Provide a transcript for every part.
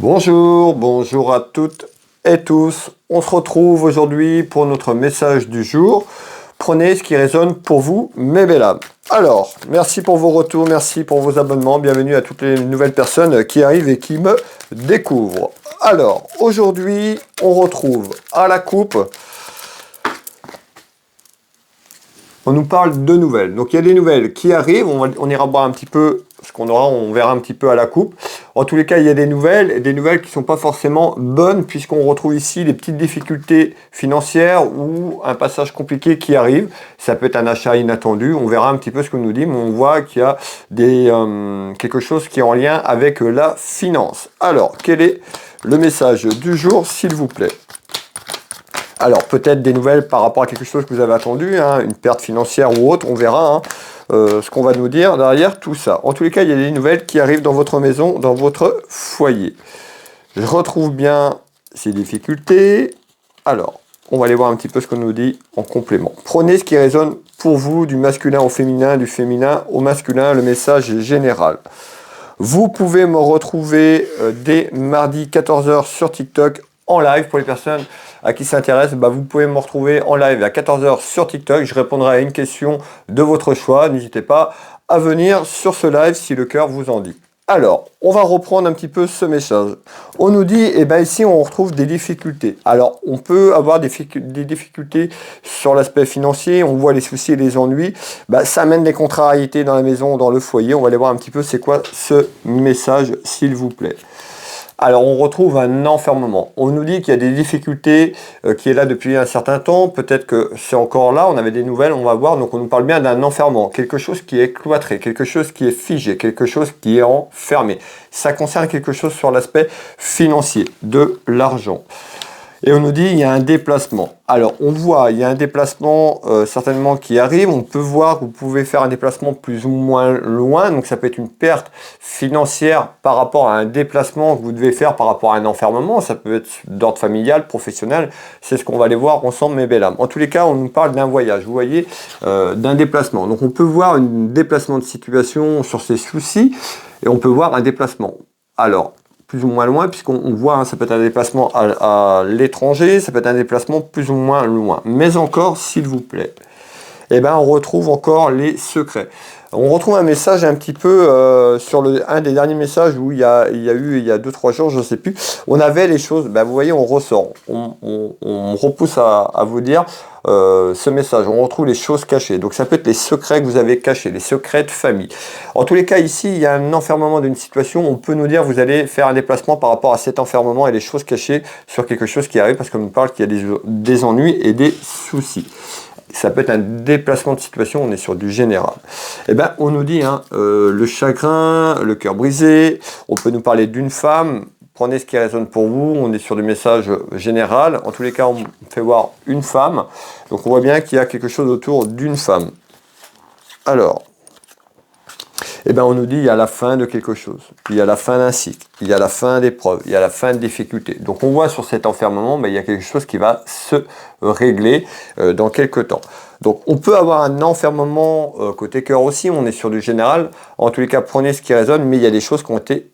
Bonjour, bonjour à toutes et tous. On se retrouve aujourd'hui pour notre message du jour. Prenez ce qui résonne pour vous, mes belles âmes. Alors, merci pour vos retours, merci pour vos abonnements. Bienvenue à toutes les nouvelles personnes qui arrivent et qui me découvrent. Alors, aujourd'hui, on retrouve à la coupe. On nous parle de nouvelles. Donc, il y a des nouvelles qui arrivent. On ira voir un petit peu ce qu'on aura. On verra un petit peu à la coupe. En tous les cas, il y a des nouvelles qui ne sont pas forcément bonnes puisqu'on retrouve ici des petites difficultés financières ou un passage compliqué qui arrive. Ça peut être un achat inattendu. On verra un petit peu ce qu'on nous dit, mais on voit qu'il y a quelque chose qui est en lien avec la finance. Alors, quel est le message du jour, s'il vous plaît ? Alors, peut-être des nouvelles par rapport à quelque chose que vous avez attendu, une perte financière ou autre, on verra ce qu'on va nous dire derrière tout ça. En tous les cas, il y a des nouvelles qui arrivent dans votre maison, dans votre foyer. Je retrouve bien ces difficultés. Alors, on va aller voir un petit peu ce qu'on nous dit en complément. Prenez ce qui résonne pour vous, du masculin au féminin, du féminin au masculin, le message est général. Vous pouvez me retrouver dès mardi 14 h sur TikTok en live pour les personnes à qui ça intéresse. Vous pouvez me retrouver en live à 14 h sur TikTok. Je répondrai à une question de votre choix. N'hésitez pas à venir sur ce live si le cœur vous en dit. Alors, on va reprendre un petit peu ce message. On nous dit, ici on retrouve des difficultés. Alors, on peut avoir des difficultés sur l'aspect financier, on voit les soucis et les ennuis. Ça amène des contrariétés dans la maison, dans le foyer. On va aller voir un petit peu c'est quoi ce message, s'il vous plaît. Alors, on retrouve un enfermement. On nous dit qu'il y a des difficultés qui est là depuis un certain temps. Peut-être que c'est encore là. On avait des nouvelles, on va voir. Donc, on nous parle bien d'un enfermement. Quelque chose qui est cloîtré, quelque chose qui est figé, quelque chose qui est enfermé. Ça concerne quelque chose sur l'aspect financier, de l'argent. Et on nous dit il y a un déplacement. Alors, on voit, il y a un déplacement certainement qui arrive. On peut voir que vous pouvez faire un déplacement plus ou moins loin. Donc, ça peut être une perte financière par rapport à un déplacement que vous devez faire par rapport à un enfermement. Ça peut être d'ordre familial, professionnel. C'est ce qu'on va aller voir ensemble, mes belles âmes. En tous les cas, on nous parle d'un voyage, vous voyez, d'un déplacement. Donc, on peut voir un déplacement de situation sur ces soucis et on peut voir un déplacement. Alors, plus ou moins loin, puisqu'on voit, ça peut être un déplacement à l'étranger, ça peut être un déplacement plus ou moins loin. Mais encore, s'il vous plaît, on retrouve encore les secrets. On retrouve un message un petit peu sur un des derniers messages où il y a eu, il y a 2-3 jours, je ne sais plus, on avait les choses, vous voyez, on ressort, on repousse à vous dire ce message, on retrouve les choses cachées. Donc ça peut être les secrets que vous avez cachés, les secrets de famille. En tous les cas, ici, il y a un enfermement d'une situation, on peut nous dire vous allez faire un déplacement par rapport à cet enfermement et les choses cachées sur quelque chose qui arrive, parce qu'on nous parle qu'il y a des ennuis et des soucis. Ça peut être un déplacement de situation, on est sur du général. On nous dit le chagrin, le cœur brisé, on peut nous parler d'une femme, prenez ce qui résonne pour vous, on est sur du message général. En tous les cas, on fait voir une femme, donc on voit bien qu'il y a quelque chose autour d'une femme. Alors, on nous dit il y a la fin de quelque chose, il y a la fin d'un cycle, il y a la fin d'épreuves, il y a la fin de difficultés. Donc on voit sur cet enfermement, il y a quelque chose qui va se régler dans quelques temps. Donc on peut avoir un enfermement côté cœur aussi, on est sur du général. En tous les cas, prenez ce qui résonne, mais il y a des choses qui ont été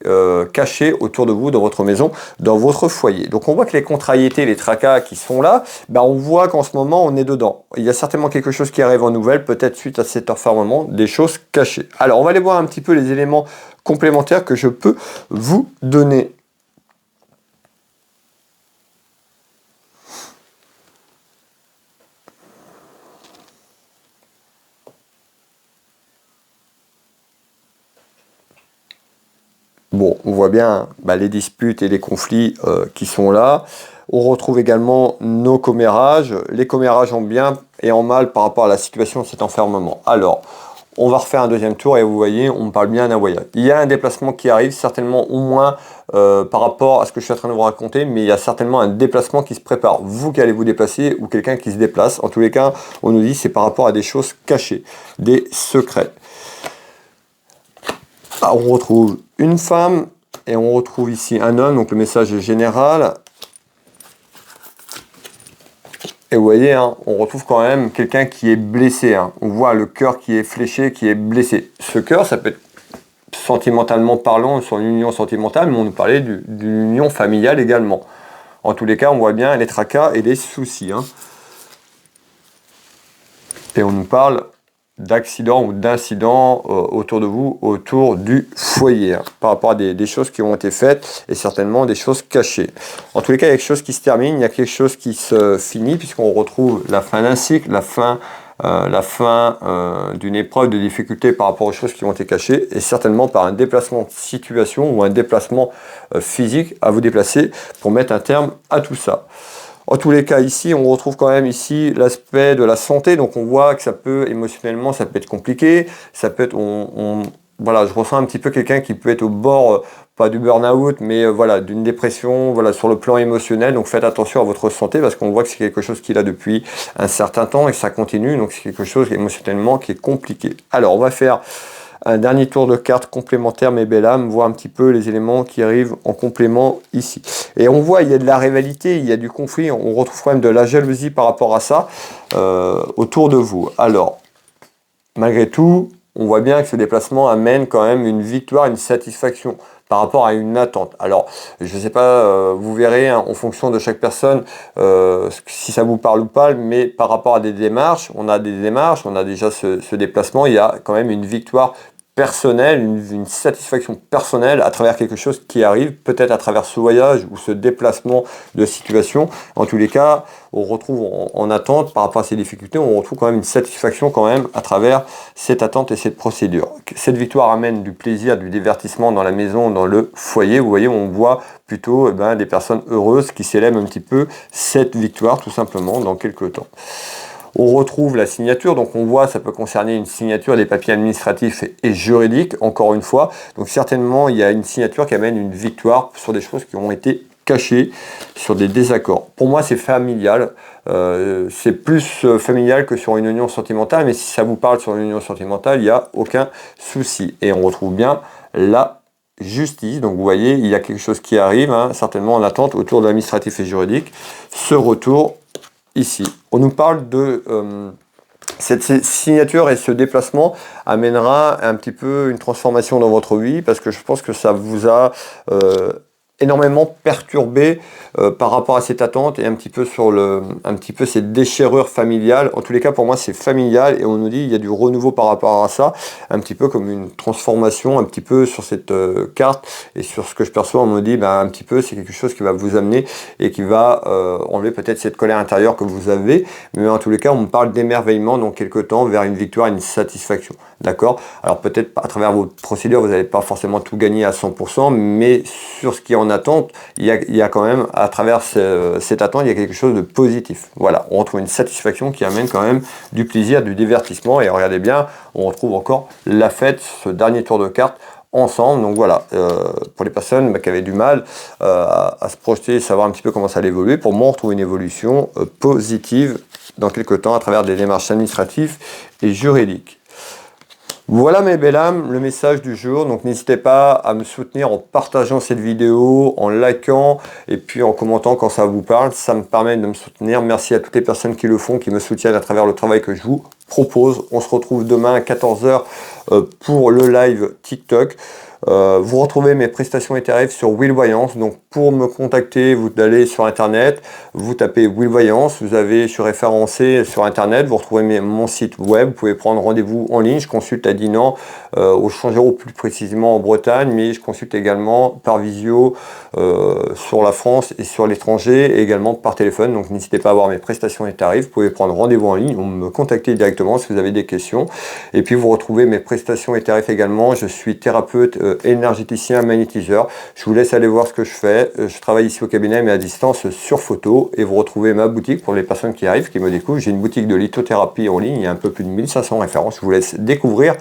cachées autour de vous, dans votre maison, dans votre foyer. Donc on voit que les contrariétés, les tracas qui sont là, on voit qu'en ce moment, on est dedans. Il y a certainement quelque chose qui arrive en nouvelle, peut-être suite à cet enfermement, des choses cachées. Alors on va aller voir un petit peu les éléments complémentaires que je peux vous donner. Bon, on voit bien les disputes et les conflits qui sont là. On retrouve également nos commérages. Les commérages en bien et en mal par rapport à la situation de cet enfermement. Alors, on va refaire un deuxième tour et vous voyez, on parle bien d'un voyage. Il y a un déplacement qui arrive, certainement au moins par rapport à ce que je suis en train de vous raconter, mais il y a certainement un déplacement qui se prépare. Vous qui allez vous déplacer ou quelqu'un qui se déplace. En tous les cas, on nous dit c'est par rapport à des choses cachées, des secrets. On retrouve une femme et on retrouve ici un homme, donc le message est général. Et vous voyez, on retrouve quand même quelqu'un qui est blessé. On voit le cœur qui est fléché, qui est blessé. Ce cœur, ça peut être sentimentalement parlant, sur une union sentimentale, mais on nous parlait d'une union familiale également. En tous les cas, on voit bien les tracas et les soucis. Hein. Et on nous parle d'accidents ou d'incidents autour de vous, autour du foyer, hein, par rapport à des choses qui ont été faites et certainement des choses cachées. En tous les cas, il y a quelque chose qui se termine, il y a quelque chose qui se finit, puisqu'on retrouve la fin d'un cycle, la fin d'une épreuve de difficulté par rapport aux choses qui ont été cachées, et certainement par un déplacement de situation ou un déplacement physique à vous déplacer pour mettre un terme à tout ça. En tous les cas, ici, on retrouve quand même ici l'aspect de la santé. Donc, on voit que ça peut, émotionnellement, ça peut être compliqué. Ça peut être, voilà, je ressens un petit peu quelqu'un qui peut être au bord, pas du burn-out, mais voilà, d'une dépression, voilà, sur le plan émotionnel. Donc, faites attention à votre santé parce qu'on voit que c'est quelque chose qu'il a depuis un certain temps et que ça continue. Donc, c'est quelque chose émotionnellement qui est compliqué. Alors, on va faire un dernier tour de cartes complémentaire, mes belles âmes, voir un petit peu les éléments qui arrivent en complément ici. Et on voit, il y a de la rivalité, il y a du conflit, on retrouve quand même de la jalousie par rapport à ça autour de vous. Alors, malgré tout, on voit bien que ce déplacement amène quand même une victoire, une satisfaction par rapport à une attente. Alors, je ne sais pas, vous verrez hein, en fonction de chaque personne si ça vous parle ou pas, mais par rapport à des démarches, on a déjà ce déplacement, il y a quand même une victoire personnelle, une satisfaction personnelle à travers quelque chose qui arrive, peut-être à travers ce voyage ou ce déplacement de situation. En tous les cas, on retrouve en attente par rapport à ces difficultés, on retrouve quand même une satisfaction quand même à travers cette attente et cette procédure. Cette victoire amène du plaisir, du divertissement dans la maison, dans le foyer. Vous voyez, on voit plutôt des personnes heureuses qui célèbrent un petit peu cette victoire tout simplement dans quelques temps. On retrouve la signature, donc on voit, ça peut concerner une signature des papiers administratifs et juridiques, encore une fois. Donc certainement, il y a une signature qui amène une victoire sur des choses qui ont été cachées, sur des désaccords. Pour moi, c'est familial. C'est plus familial que sur une union sentimentale, mais si ça vous parle sur une union sentimentale, il n'y a aucun souci. Et on retrouve bien la justice. Donc vous voyez, il y a quelque chose qui arrive, hein, certainement en attente autour de l'administratif et juridique. Ce retour ici. On nous parle de cette signature et ce déplacement amènera un petit peu une transformation dans votre vie parce que je pense que ça vous a énormément perturbé par rapport à cette attente et un petit peu cette déchirure familiale. En tous les cas, pour moi, c'est familial et on nous dit il y a du renouveau par rapport à ça, un petit peu comme une transformation, un petit peu sur cette carte et sur ce que je perçois, on me dit un petit peu c'est quelque chose qui va vous amener et qui va enlever peut-être cette colère intérieure que vous avez, mais en tous les cas, on me parle d'émerveillement dans quelques temps vers une victoire, une satisfaction. D'accord? Alors peut-être à travers vos procédures, vous n'allez pas forcément tout gagner à 100%, mais sur ce qui est en attente, il y a quand même, à travers cette attente, il y a quelque chose de positif. Voilà, on retrouve une satisfaction qui amène quand même du plaisir, du divertissement, et regardez bien, on retrouve encore la fête, ce dernier tour de cartes, ensemble. Donc voilà, pour les personnes qui avaient du mal à se projeter, savoir un petit peu comment ça allait évoluer, pour moi on retrouve une évolution positive dans quelques temps à travers des démarches administratives et juridiques. Voilà mes belles âmes, le message du jour. Donc n'hésitez pas à me soutenir en partageant cette vidéo, en likant et puis en commentant quand ça vous parle. Ça me permet de me soutenir. Merci à toutes les personnes qui le font, qui me soutiennent à travers le travail que je vous propose. On se retrouve demain à 14 h pour le live TikTok. Vous retrouvez mes prestations et tarifs sur Will Voyance. Donc pour me contacter, vous allez sur internet, vous tapez Will Voyance, vous avez, je suis référencé sur internet, vous retrouvez mon site web, vous pouvez prendre rendez-vous en ligne. Je consulte à Dinan, au Changero plus précisément en Bretagne, mais je consulte également par visio sur la France et sur l'étranger, et également par téléphone. Donc n'hésitez pas à voir mes prestations et tarifs, vous pouvez prendre rendez-vous en ligne ou me contacter directement si vous avez des questions. Et puis vous retrouvez mes prestations et tarifs également. Je suis thérapeute énergéticien, magnétiseur. Je vous laisse aller voir ce que je fais. Je travaille ici au cabinet mais à distance sur photo, et vous retrouvez ma boutique pour les personnes qui arrivent, qui me découvrent. J'ai une boutique de lithothérapie en ligne, il y a un peu plus de 1500 références. Je vous laisse découvrir.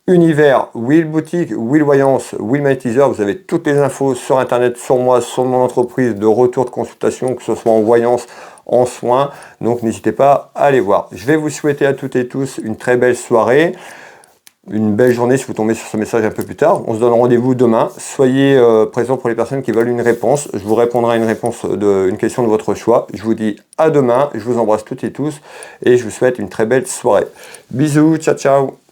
Univers, Will Boutique, Will Voyance, Will Magnétiseur, vous avez toutes les infos sur internet, sur moi, sur mon entreprise, de retour de consultation, que ce soit en voyance, en soins. Donc n'hésitez pas à aller voir. Je vais vous souhaiter à toutes et tous une très belle soirée. Une belle journée si vous tombez sur ce message un peu plus tard. On se donne rendez-vous demain. Soyez présents pour les personnes qui veulent une réponse. Je vous répondrai à une question de votre choix. Je vous dis à demain. Je vous embrasse toutes et tous et je vous souhaite une très belle soirée. Bisous, ciao ciao.